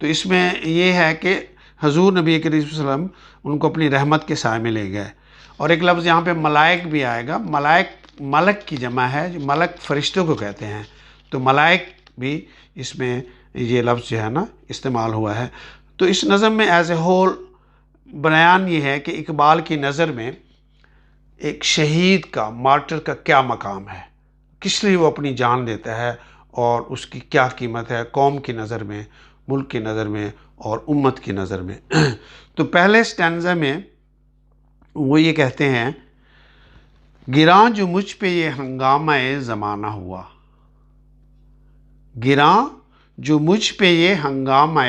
تو اس میں یہ ہے کہ حضور نبی کریم صلی اللہ علیہ وسلم ان کو اپنی رحمت کے سائے میں لے گئے. اور ایک لفظ یہاں پہ ملائک بھی آئے گا. ملک کی جمع ہے، جو ملک فرشتوں کو کہتے ہیں، تو ملائک بھی اس میں یہ لفظ جو ہے نا استعمال ہوا ہے. تو اس نظم میں ایز اے ہول بیان یہ ہے کہ اقبال کی نظر میں ایک شہید کا، مارٹر کا کیا مقام ہے، کس لیے وہ اپنی جان دیتا ہے، اور اس کی کیا قیمت ہے قوم کی نظر میں، ملک کی نظر میں اور امت کی نظر میں. تو پہلے سٹینزا میں وہ یہ کہتے ہیں، گراں جو مجھ پہ یہ ہنگامہ زمانہ ہوا، گراں جو مجھ پہ یہ ہنگامہ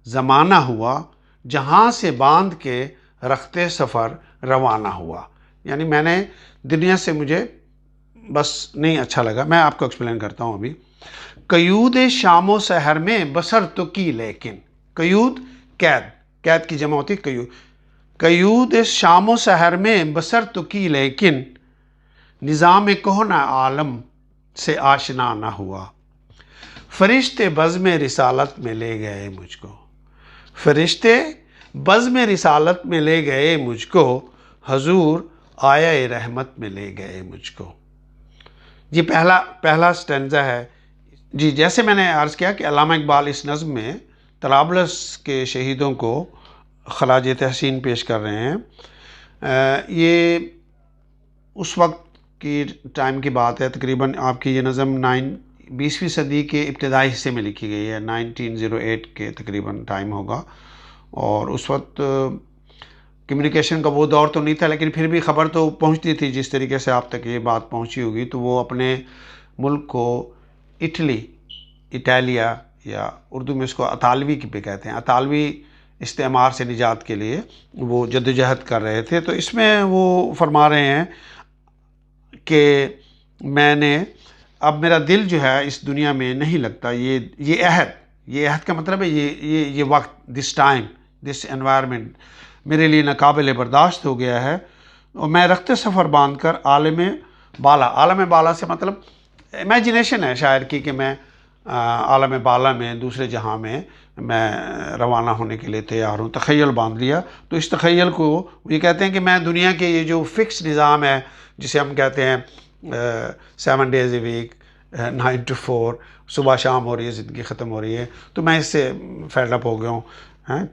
زمانہ ہوا، جہاں سے باندھ کے رختے سفر روانہ ہوا. یعنی میں نے دنیا سے مجھے بس نہیں اچھا لگا. میں آپ کو ایکسپلین کرتا ہوں ابھی. قیود شام و سحر میں بسر تو کی لیکن، قیود قید کی جمع ہوتی قیود. قیود شام و سحر میں بسر تو کی لیکن، نظام کہنہ عالم سے آشنا نہ ہوا. فرشتے بزم رسالت میں لے گئے مجھ کو، فرشتے بزم رسالت میں لے گئے مجھ کو، حضور آیا رحمت میں لے گئے مجھ کو. یہ پہلا سٹینزا ہے. جی جیسے میں نے عرض کیا کہ علامہ اقبال اس نظم میں طرابلس کے شہیدوں کو خراج تحسین پیش کر رہے ہیں. یہ اس وقت کی ٹائم کی بات ہے، تقریباً آپ کی یہ نظم 20ویں صدی کے ابتدائی حصے میں لکھی گئی ہے، 1908 کے تقریباً ٹائم ہوگا. اور اس وقت کمیونیکیشن کا وہ دور تو نہیں تھا، لیکن پھر بھی خبر تو پہنچتی تھی. جس طریقے سے آپ تک یہ بات پہنچی ہوگی، تو وہ اپنے ملک کو اٹالیا یا اردو میں اس کو اطالوی پہ کہتے ہیں، اطالوی استعمار سے نجات کے لیے وہ جدوجہد کر رہے تھے. تو اس میں وہ فرما رہے ہیں کہ میں نے اب میرا دل جو ہے اس دنیا میں نہیں لگتا. یہ عہد کا مطلب ہے یہ وقت، دس ٹائم، دس انوائرمنٹ میرے لیے ناقابل برداشت ہو گیا ہے. اور میں رخت سفر باندھ کر عالم بالا سے مطلب امیجنیشن ہے شاعر کی، کہ میں عالم بالا میں، دوسرے جہاں میں روانہ ہونے کے لیے تیار ہوں. تخیل باندھ لیا. تو اس تخیل کو یہ کہتے ہیں کہ میں دنیا کے یہ جو فکس نظام ہے، جسے ہم کہتے ہیں 7 days a week، 9 to 4، صبح شام ہو رہی ہے، زندگی ختم ہو رہی ہے، تو میں اس سے فیڈ اپ ہو گیا ہوں.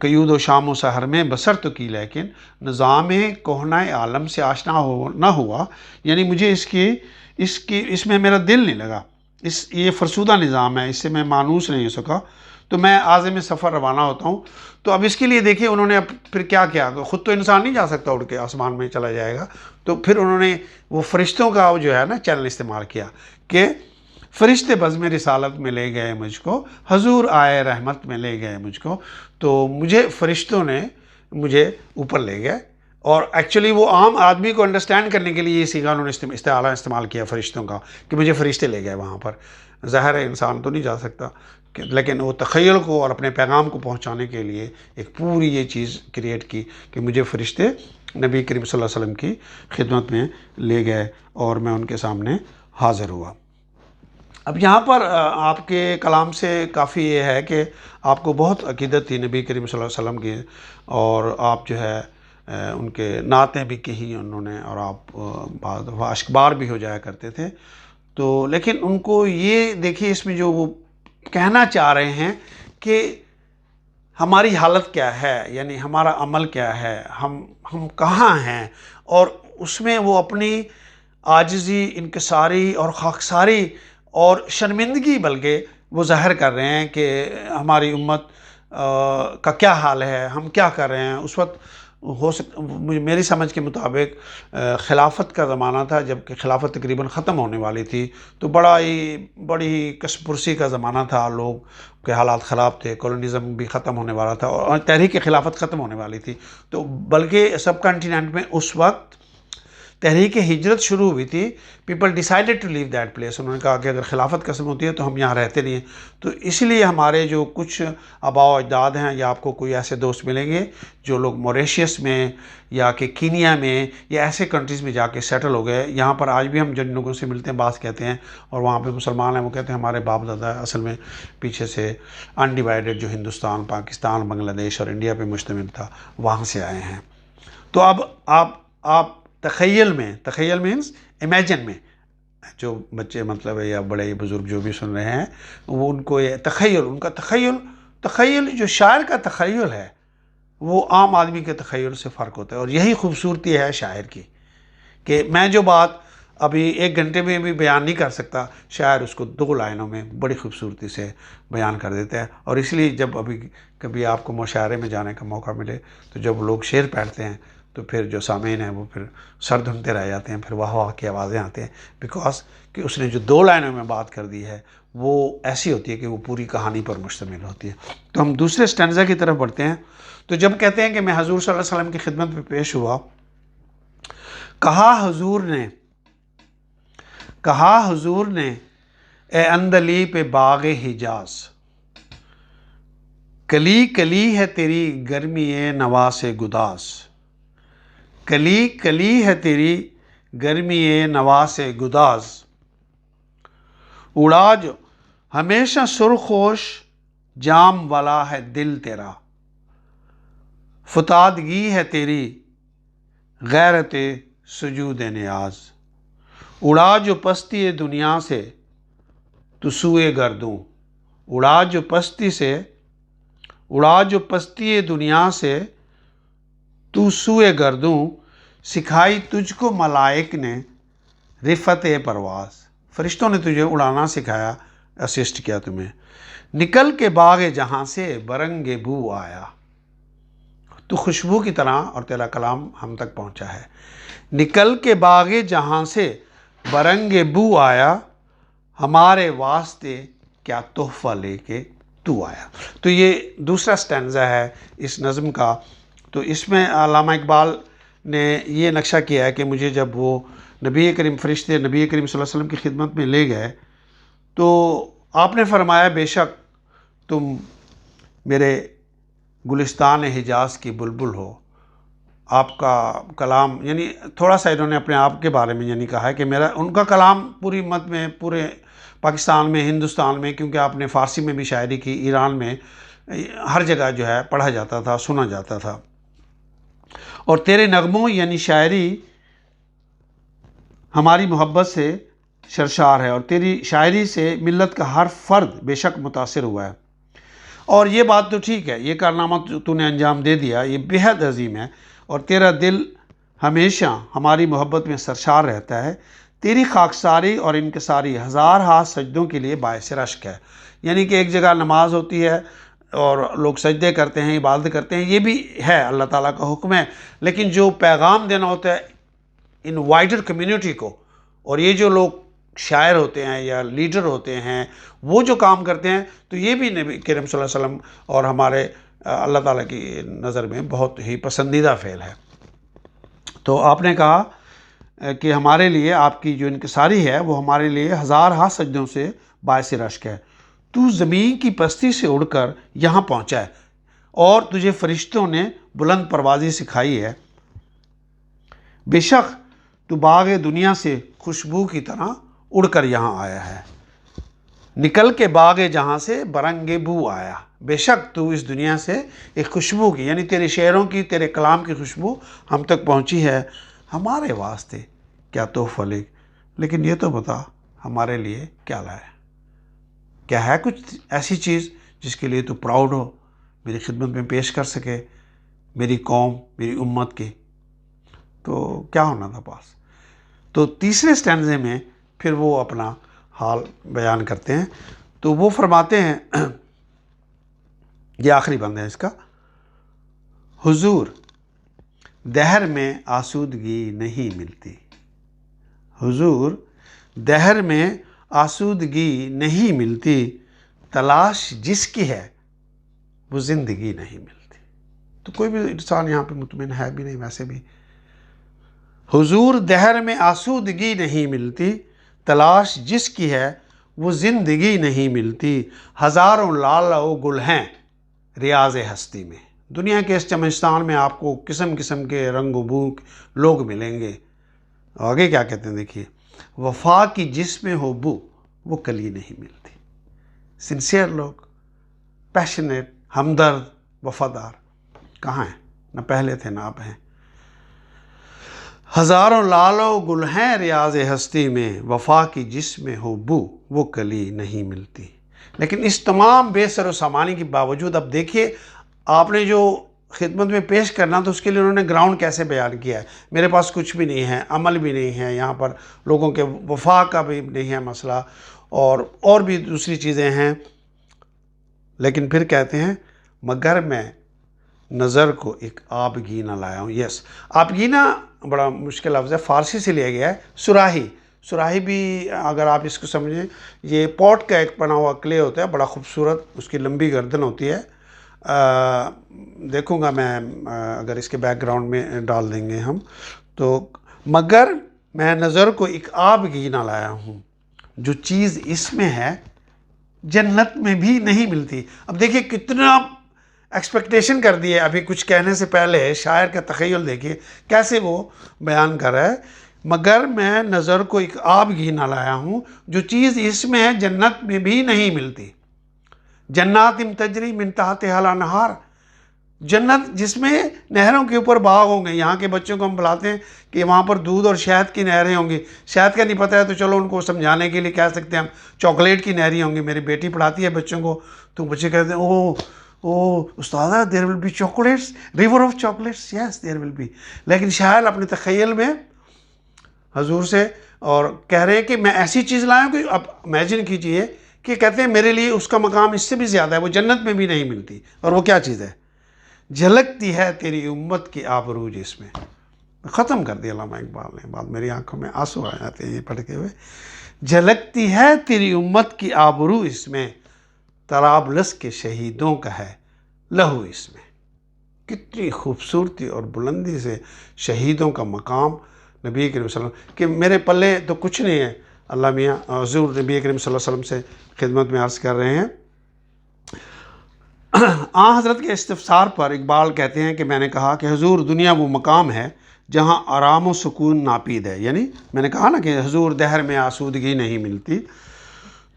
قیود و شام و سحر میں بسر تو کی لیکن، نظام کہنہ عالم سے آشنا نہ ہوا. یعنی مجھے اس میں میرا دل نہیں لگا. یہ فرسودہ نظام ہے، اس سے میں مانوس نہیں ہو سکا، تو میں عازم سفر روانہ ہوتا ہوں. تو اب اس کے لیے دیکھیے انہوں نے پھر کیا کیا. خود تو انسان نہیں جا سکتا اڑ کے، آسمان میں چلا جائے گا. تو پھر انہوں نے وہ فرشتوں کا جو ہے نا چینل استعمال کیا کہ فرشتے بزم رسالت میں لے گئے مجھ کو، حضور آئے رحمت میں لے گئے مجھ کو. تو مجھے فرشتوں نے مجھے اوپر لے گئے. اور ایکچولی وہ عام آدمی کو انڈرسٹینڈ کرنے کے لیے یہ سیگا انہوں نے استعمال کیا فرشتوں کا، کہ مجھے فرشتے لے گئے وہاں پر. ظاہر ہے انسان تو نہیں جا سکتا، لیکن وہ تخیل کو اور اپنے پیغام کو پہنچانے کے لیے ایک پوری یہ چیز کریٹ کی کہ مجھے فرشتے نبی کریم صلی اللہ علیہ وسلم کی خدمت میں لے گئے اور میں ان کے سامنے حاضر ہوا. اب یہاں پر آپ کے کلام سے کافی یہ ہے کہ آپ کو بہت عقیدت تھی نبی کریم صلی اللہ علیہ وسلم کی، اور آپ جو ہے ان کے نعتیں بھی کہی انہوں نے، اور آپ بعض دفعہ اشکبار بھی ہو جایا کرتے تھے. تو لیکن ان کو یہ دیکھیے اس میں جو وہ کہنا چاہ رہے ہیں کہ ہماری حالت کیا ہے، یعنی ہمارا عمل کیا ہے، ہم کہاں ہیں. اور اس میں وہ اپنی عاجزی، انکساری اور خاکساری اور شرمندگی بلکہ وہ ظاہر کر رہے ہیں کہ ہماری امت کا کیا حال ہے، ہم کیا کر رہے ہیں. اس وقت میری سمجھ کے مطابق خلافت کا زمانہ تھا، جب کہ خلافت تقریباً ختم ہونے والی تھی. تو بڑی کس پرسی کا زمانہ تھا، لوگ کے حالات خراب تھے، کولونیزم بھی ختم ہونے والا تھا اور تحریک خلافت ختم ہونے والی تھی. تو بلکہ سب کانٹیننٹ میں اس وقت تحریک ہجرت شروع ہوئی تھی، people decided to leave that place. انہوں نے کہا کہ اگر خلافت قسم ہوتی ہے تو ہم یہاں رہتے نہیں ہیں. تو اس لیے ہمارے جو کچھ آباء و اجداد ہیں، یا آپ کو کوئی ایسے دوست ملیں گے جو لوگ موریشیس میں یا کہ کینیا میں یا ایسے کنٹریز میں جا کے سیٹل ہو گئے. یہاں پر آج بھی ہم جن لوگوں سے ملتے ہیں بعض کہتے ہیں، اور وہاں پہ مسلمان ہیں، وہ کہتے ہیں ہمارے باپ دادا اصل میں پیچھے سے انڈیوائیڈڈ جو ہندوستان، پاکستان، بنگلہ دیش اور انڈیا پہ مشتمل تھا، وہاں سے آئے ہیں. تو اب آپ تخیل مینس امیجن میں، جو بچے مطلب ہے یا بڑے بزرگ جو بھی سن رہے ہیں، وہ ان کو یہ ان کا تخیل جو شاعر کا تخیل ہے وہ عام آدمی کے تخیل سے فرق ہوتا ہے. اور یہی خوبصورتی ہے شاعر کی، کہ میں جو بات ابھی 1 گھنٹے میں بھی بیان نہیں کر سکتا، شاعر اس کو 2 لائنوں میں بڑی خوبصورتی سے بیان کر دیتا ہے. اور اس لیے جب کبھی آپ کو مشاعرے میں جانے کا موقع ملے تو جب لوگ شعر پڑھتے ہیں تو پھر جو سامعین ہیں وہ پھر سر دھنتے رہ جاتے ہیں، پھر واہ واہ کی آوازیں آتے ہیں، بیکاز کہ اس نے جو 2 لائنوں میں بات کر دی ہے وہ ایسی ہوتی ہے کہ وہ پوری کہانی پر مشتمل ہوتی ہے. تو ہم دوسرے سٹینزا کی طرف بڑھتے ہیں. تو جب کہتے ہیں کہ میں حضور صلی اللہ علیہ وسلم کی خدمت میں پیش ہوا، کہا حضور نے اے اندلی پہ باغ حجاز، کلی کلی ہے تیری گرمی نواس گداز. کلی کلی ہے تیری گرمی نواس گداز، اڑا جو ہمیشہ سرخوش جام والا ہے دل تیرا. فتادگی ہے تیری غیرت سجود نیاز، اڑا جو پستی دنیا سے تو سوئے گردوں. اڑا جو پستی دنیا سے تو سوئے گردوں، سکھائی تجھ کو ملائک نے رفت پرواز. فرشتوں نے تجھے اڑانا سکھایا، اسسٹ کیا تمہیں. نکل کے باغ جہاں سے برنگ بو آیا، تو خوشبو کی طرح اور تیرا کلام ہم تک پہنچا ہے. نکل کے باغ جہاں سے برنگ بو آیا، ہمارے واسطے کیا تحفہ لے کے تو آیا. تو یہ دوسرا سٹینزا ہے اس نظم کا. تو اس میں علامہ اقبال نے یہ نقشہ کیا ہے کہ مجھے جب وہ فرشتے نبی کریم صلی اللہ علیہ وسلم کی خدمت میں لے گئے تو آپ نے فرمایا بے شک تم میرے گلستان حجاز کی بلبل ہو. آپ کا کلام، یعنی تھوڑا سا انہوں نے اپنے آپ کے بارے میں یعنی کہا ہے کہ ان کا کلام پوری امت میں، پورے پاکستان میں، ہندوستان میں، کیونکہ آپ نے فارسی میں بھی شاعری کی، ایران میں ہر جگہ جو ہے پڑھا جاتا تھا، سنا جاتا تھا. اور تیرے نغموں یعنی شاعری ہماری محبت سے سرشار ہے، اور تیری شاعری سے ملت کا ہر فرد بے شک متاثر ہوا ہے. اور یہ بات تو ٹھیک ہے، یہ کارنامہ تو نے انجام دے دیا، یہ بہت عظیم ہے، اور تیرا دل ہمیشہ ہماری محبت میں سرشار رہتا ہے. تیری خاکساری اور انکساری 1000 ہاتھ سجدوں کے لیے باعث رشک ہے. یعنی کہ ایک جگہ نماز ہوتی ہے اور لوگ سجدے کرتے ہیں، عبادت کرتے ہیں، یہ بھی ہے اللہ تعالیٰ کا حکم ہے، لیکن جو پیغام دینا ہوتا ہے ان وائڈر کمیونٹی کو، اور یہ جو لوگ شاعر ہوتے ہیں یا لیڈر ہوتے ہیں وہ جو کام کرتے ہیں، تو یہ بھی نبی کریم صلی اللہ علیہ وسلم اور ہمارے اللہ تعالیٰ کی نظر میں بہت ہی پسندیدہ فعل ہے. تو آپ نے کہا کہ ہمارے لیے آپ کی جو انکساری ہے وہ ہمارے لیے 1000 ہاتھ سجدوں سے باعث رشک ہے. تو زمین کی پستی سے اڑ کر یہاں پہنچا ہے، اور تجھے فرشتوں نے بلند پروازی سکھائی ہے. بے شک تو باغ دنیا سے خوشبو کی طرح اڑ کر یہاں آیا ہے. نکل کے باغ جہاں سے برنگ بو آیا. بے شک تو اس دنیا سے ایک خوشبو کی، یعنی تیرے شعروں کی، تیرے کلام کی خوشبو ہم تک پہنچی ہے. ہمارے واسطے کیا تحفہ لے، لیکن یہ تو بتا ہمارے لیے کیا لائے. کیا ہے کچھ ایسی چیز جس کے لیے تو پراؤڈ ہو، میری خدمت میں پیش کر سکے میری قوم، میری امت کی؟ تو کیا ہونا تھا پاس. تو تیسرے سٹینزے میں پھر وہ اپنا حال بیان کرتے ہیں. تو وہ فرماتے ہیں، یہ آخری بند ہے اس کا: حضور دہر میں آسودگی نہیں ملتی. حضور دہر میں آسودگی نہیں ملتی، تلاش جس کی ہے وہ زندگی نہیں ملتی. تو کوئی بھی انسان یہاں پہ مطمئن ہے بھی نہیں ویسے بھی. حضور دہر میں آسودگی نہیں ملتی، تلاش جس کی ہے وہ زندگی نہیں ملتی، ہزاروں لال و گل ہیں ریاض ہستی میں۔ دنیا کے اس چمنستان میں آپ کو قسم قسم کے رنگ و بو لوگ ملیں گے۔ آگے کیا کہتے ہیں دیکھیے، وفا کی جس میں ہو بو وہ کلی نہیں ملتی۔ سنسیئر لوگ، پیشنیٹ، ہمدرد، وفادار کہاں ہیں؟ نہ پہلے تھے نہ اب ہیں۔ ہزاروں لال و گل ہیں ریاض ہستی میں، وفا کی جس میں ہو بو وہ کلی نہیں ملتی۔ لیکن اس تمام بے سر و سامانی کے باوجود اب دیکھیے آپ نے جو خدمت میں پیش کرنا تو اس کے لیے انہوں نے گراؤنڈ کیسے بیان کیا ہے۔ میرے پاس کچھ بھی نہیں ہے، عمل بھی نہیں ہے، یہاں پر لوگوں کے وفا کا بھی نہیں ہے مسئلہ، اور بھی دوسری چیزیں ہیں، لیکن پھر کہتے ہیں مگر میں نظر کو ایک آبگینہ لایا ہوں۔ یس، آبگینہ بڑا مشکل لفظ ہے، فارسی سے لیا گیا ہے۔ سراہی، سراہی بھی اگر آپ اس کو سمجھیں، یہ پوٹ کا ایک بنا ہوا کلے ہوتا ہے، بڑا خوبصورت، اس کی لمبی گردن ہوتی ہے۔ دیکھوں گا میں اگر اس کے بیک گراؤنڈ میں ڈال دیں گے ہم تو، مگر میں نظر کو ایک آبگینہ لایا ہوں، جو چیز اس میں ہے جنت میں بھی نہیں ملتی۔ اب دیکھیے کتنا ایکسپیکٹیشن کر دی ہے، ابھی کچھ کہنے سے پہلے شاعر کا تخیل دیکھیے کیسے وہ بیان کر رہا ہے۔ مگر میں نظر کو ایک آبگینہ لایا ہوں، جو چیز اس میں ہے جنت میں بھی نہیں ملتی۔ جنات تجری من تحتہا الانہار، جنت جس میں نہروں کے اوپر باغ ہوں گے۔ یہاں کے بچوں کو ہم بلاتے ہیں کہ وہاں پر دودھ اور شہد کی نہریں ہوں گی، شہد کا نہیں پتہ ہے تو چلو ان کو سمجھانے کے لیے کہہ سکتے ہیں ہم چاکلیٹ کی نہریں ہوں گی۔ میری بیٹی پڑھاتی ہے بچوں کو تو بچے کہتے ہیں او استاذہ there will be chocolates, river of chocolates, yes there will be. لیکن شاعر اپنے تخیل میں حضور سے اور کہہ رہے ہیں کہ میں ایسی چیز لایا ہوں کہ اب امیجن کیجئے کہ کہتے ہیں میرے لیے اس کا مقام اس سے بھی زیادہ ہے، وہ جنت میں بھی نہیں ملتی۔ اور وہ کیا چیز ہے؟ جھلکتی ہے تیری امت کی آبرو جس میں۔ ختم کر دیا علامہ اقبال نے، بعد میری آنکھوں میں آنسو آ جاتے ہیں یہ پڑھ کے ہوئے۔ جھلکتی ہے تیری امت کی آبرو اس میں، طرابلس کے شہیدوں کا ہے لہو اس میں۔ کتنی خوبصورتی اور بلندی سے شہیدوں کا مقام نبی کریم صلی اللہ علیہ وسلم کہ میرے پلے تو کچھ نہیں ہے۔ اللہ میاں حضور نبی کریم صلی اللہ علیہ وسلم سے خدمت میں عرض کر رہے ہیں۔ آن حضرت کے استفسار پر اقبال کہتے ہیں کہ میں نے کہا کہ حضور دنیا وہ مقام ہے جہاں آرام و سکون ناپید ہے، یعنی میں نے کہا نا کہ حضور دہر میں آسودگی نہیں ملتی،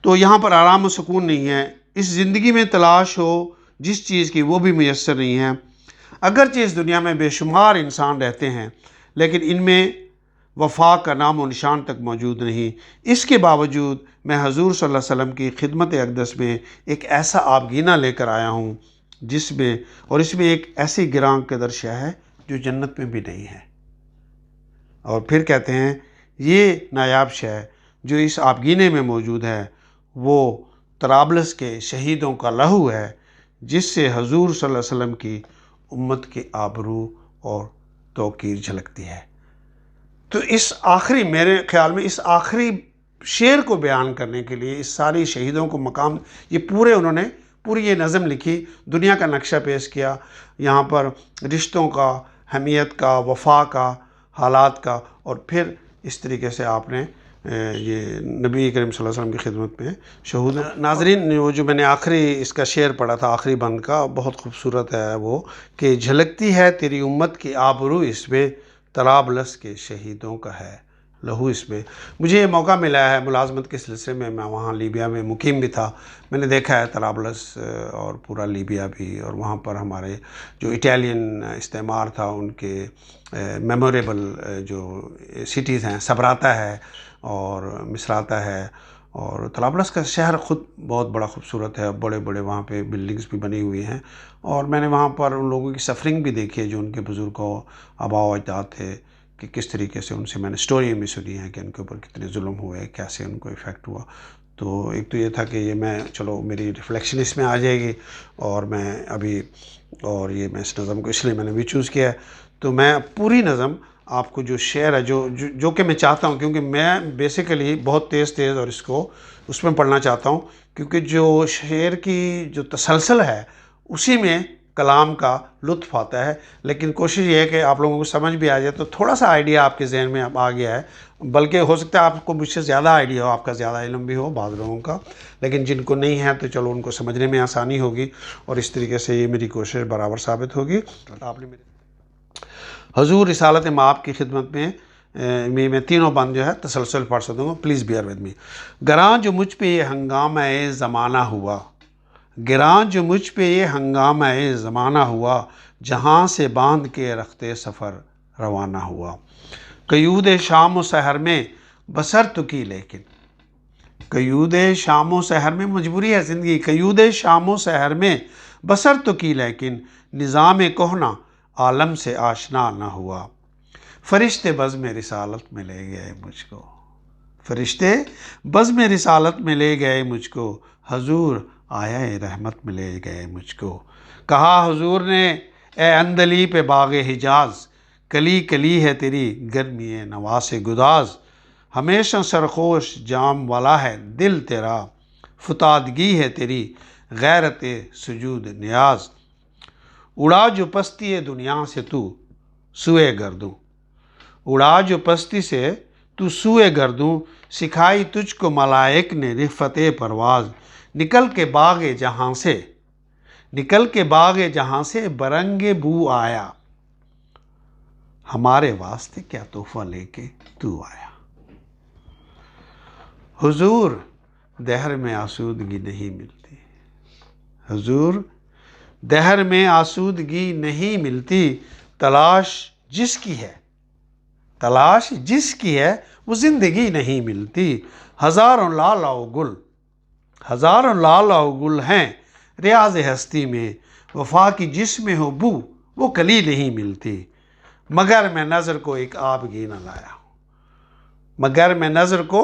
تو یہاں پر آرام و سکون نہیں ہے۔ اس زندگی میں تلاش ہو جس چیز کی وہ بھی میسر نہیں ہے۔ اگرچہ اس دنیا میں بے شمار انسان رہتے ہیں لیکن ان میں وفا کا نام و نشان تک موجود نہیں۔ اس کے باوجود میں حضور صلی اللہ علیہ وسلم کی خدمت اقدس میں ایک ایسا آبگینہ لے کر آیا ہوں جس میں اس میں ایک ایسی گراں قدر شے ہے جو جنت میں بھی نہیں ہے۔ اور پھر کہتے ہیں یہ نایاب شے جو اس آبگینے میں موجود ہے وہ طرابلس کے شہیدوں کا لہو ہے، جس سے حضور صلی اللہ علیہ وسلم کی امت کے آبرو اور توقیر جھلکتی ہے۔ تو اس آخری، میرے خیال میں اس آخری شعر کو بیان کرنے کے لیے اس ساری شہیدوں کو مقام، یہ پورے انہوں نے پوری یہ نظم لکھی، دنیا کا نقشہ پیش کیا، یہاں پر رشتوں کا، حمیت کا، وفا کا، حالات کا، اور پھر اس طریقے سے آپ نے یہ نبی کریم صلی اللہ علیہ وسلم کی خدمت میں شہود۔ ناظرین وہ جو میں نے آخری اس کا شعر پڑھا تھا آخری بند کا، بہت خوبصورت ہے وہ کہ جھلکتی ہے تیری امت کی آبرو اس میں، طرابلس کے شہیدوں کا ہے لہو اس میں۔ مجھے یہ موقع ملا ہے ملازمت کے سلسلے میں، میں وہاں لیبیا میں مقیم بھی تھا، میں نے دیکھا ہے طرابلس اور پورا لیبیا بھی، اور وہاں پر ہمارے جو اٹیلین استعمار تھا ان کے میموریبل جو سٹیز ہیں، سبراتا ہے اور مصراتا ہے، اور طرابلس کا شہر خود بہت بڑا خوبصورت ہے، بڑے بڑے وہاں پہ بلڈنگز بھی بنی ہوئی ہیں، اور میں نے وہاں پر ان لوگوں کی سفرنگ بھی دیکھی ہے جو ان کے بزرگ و آباء و اجداد تھے، کہ کس طریقے سے ان سے میں نے سٹوری بھی سنی ہے کہ ان کے اوپر کتنے ظلم ہوئے، کیسے ان کو ایفیکٹ ہوا۔ تو ایک تو یہ تھا کہ یہ میں چلو میری ریفلیکشن اس میں آ جائے گی، اور میں ابھی اور یہ میں اس نظم کو اس لیے میں نے بھی چوز کیا ہے، تو میں پوری نظم آپ کو جو شعر ہے جو کہ میں چاہتا ہوں، کیونکہ میں بیسیکلی بہت تیز اور اس میں پڑھنا چاہتا ہوں، کیونکہ جو شعر کی جو تسلسل ہے اسی میں کلام کا لطف آتا ہے، لیکن کوشش یہ ہے کہ آپ لوگوں کو سمجھ بھی آ جائے. تو تھوڑا سا آئیڈیا آپ کے ذہن میں اب آ گیا ہے، بلکہ ہو سکتا ہے آپ کو مجھ سے زیادہ آئیڈیا ہو، آپ کا زیادہ علم بھی ہو بعض لوگوں کا، لیکن جن کو نہیں ہے تو چلو ان کو سمجھنے میں آسانی ہوگی، اور اس طریقے سے یہ میری کوشش برابر ثابت ہوگی. آپ نے حضور رسالت مآب کی خدمت میں میں تینوں بند جو ہے تسلسل پڑھ سکوں گا. Please bear with me. گراں جو مجھ پہ یہ ہنگامہ زمانہ ہوا، گراں جو مجھ پہ یہ ہنگامہ زمانہ ہوا، جہاں سے باندھ کے رختے سفر روانہ ہوا. قیود شام و سحر میں بسر تو کی لیکن، قیود شام و سحر میں مجبوری ہے زندگی، قیود شام و سحر میں بسر تو کی لیکن، نظام کہنا عالم سے آشنا نہ ہوا. فرشتے بزم رسالت میں لے گئے مجھ کو، فرشتے بزم رسالت میں لے گئے مجھ کو، حضور آیا رحمت میں لے گئے مجھ کو. کہا حضور نے اے اندلی پہ باغ حجاز، کلی کلی ہے تیری گرمی نواس گداز. ہمیشہ سرخوش جام والا ہے دل تیرا، فتادگی ہے تیری غیرت سجود نیاز. اڑا جو پستی دنیا سے تو سوئے گردوں، اڑا جو پستی سے تو سوئے گردوں. سکھائی تجھ کو ملائک نے رفت پرواز، نکل کے باغ جہاں سے، نکل کے باغ جہاں سے برنگ بو آیا. ہمارے واسطے کیا تحفہ لے کے تو آیا. حضور دہر میں آسودگی نہیں ملتی، حضور دہر میں آسودگی نہیں ملتی. تلاش جس کی ہے، تلاش جس کی ہے وہ زندگی نہیں ملتی. ہزاروں لال و گل، ہزاروں لال و گل ہیں ریاض ہستی میں، وفا کی جس میں ہو بو وہ کلی نہیں ملتی. مگر میں نظر کو ایک آبگی نہ لایا ہوں، مگر میں نظر کو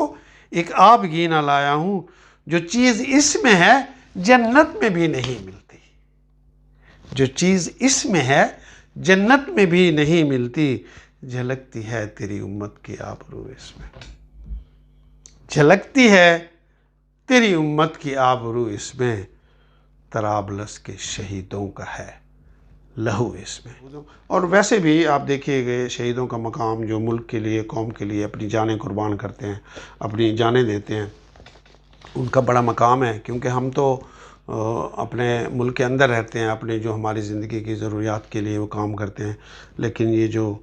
ایک آبگی نہ لایا ہوں. جو چیز اس میں ہے جنت میں بھی نہیں ملتی، جو چیز اس میں ہے جنت میں بھی نہیں ملتی. جھلکتی ہے تیری امت کی آبرو اس میں، جھلکتی ہے تیری امت کی آبرو اس میں. طرابلس کے شہیدوں کا ہے لہو اس میں. اور ویسے بھی آپ دیکھیے گئے شہیدوں کا مقام، جو ملک کے لیے قوم کے لیے اپنی جانیں قربان کرتے ہیں، اپنی جانیں دیتے ہیں، ان کا بڑا مقام ہے. کیونکہ ہم تو اپنے ملک کے اندر رہتے ہیں، اپنے جو ہماری زندگی کی ضروریات کے لیے وہ کام کرتے ہیں، لیکن یہ جو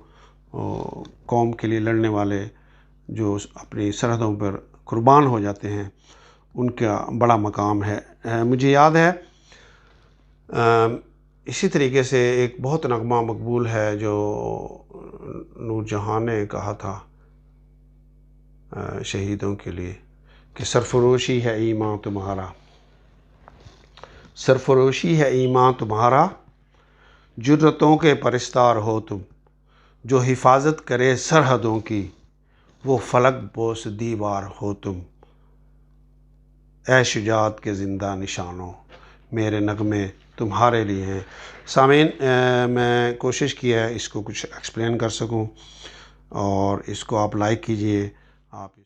قوم کے لیے لڑنے والے جو اپنی سرحدوں پر قربان ہو جاتے ہیں، ان کا بڑا مقام ہے. مجھے یاد ہے اسی طریقے سے ایک بہت نغمہ مقبول ہے جو نور جہاں نے کہا تھا شہیدوں کے لیے کہ سرفروشی ہے ایمان تمہارا، سرفروشی ہے ایمان تمہارا، جرتوں کے پرستار ہو تم، جو حفاظت کرے سرحدوں کی وہ فلک بوس دیوار ہو تم. اے شجاعت کے زندہ نشانوں میرے نغمے تمہارے لیے ہیں. سامعین، میں کوشش کی ہے اس کو کچھ ایکسپلین کر سکوں، اور اس کو آپ لائک کیجئے. آپ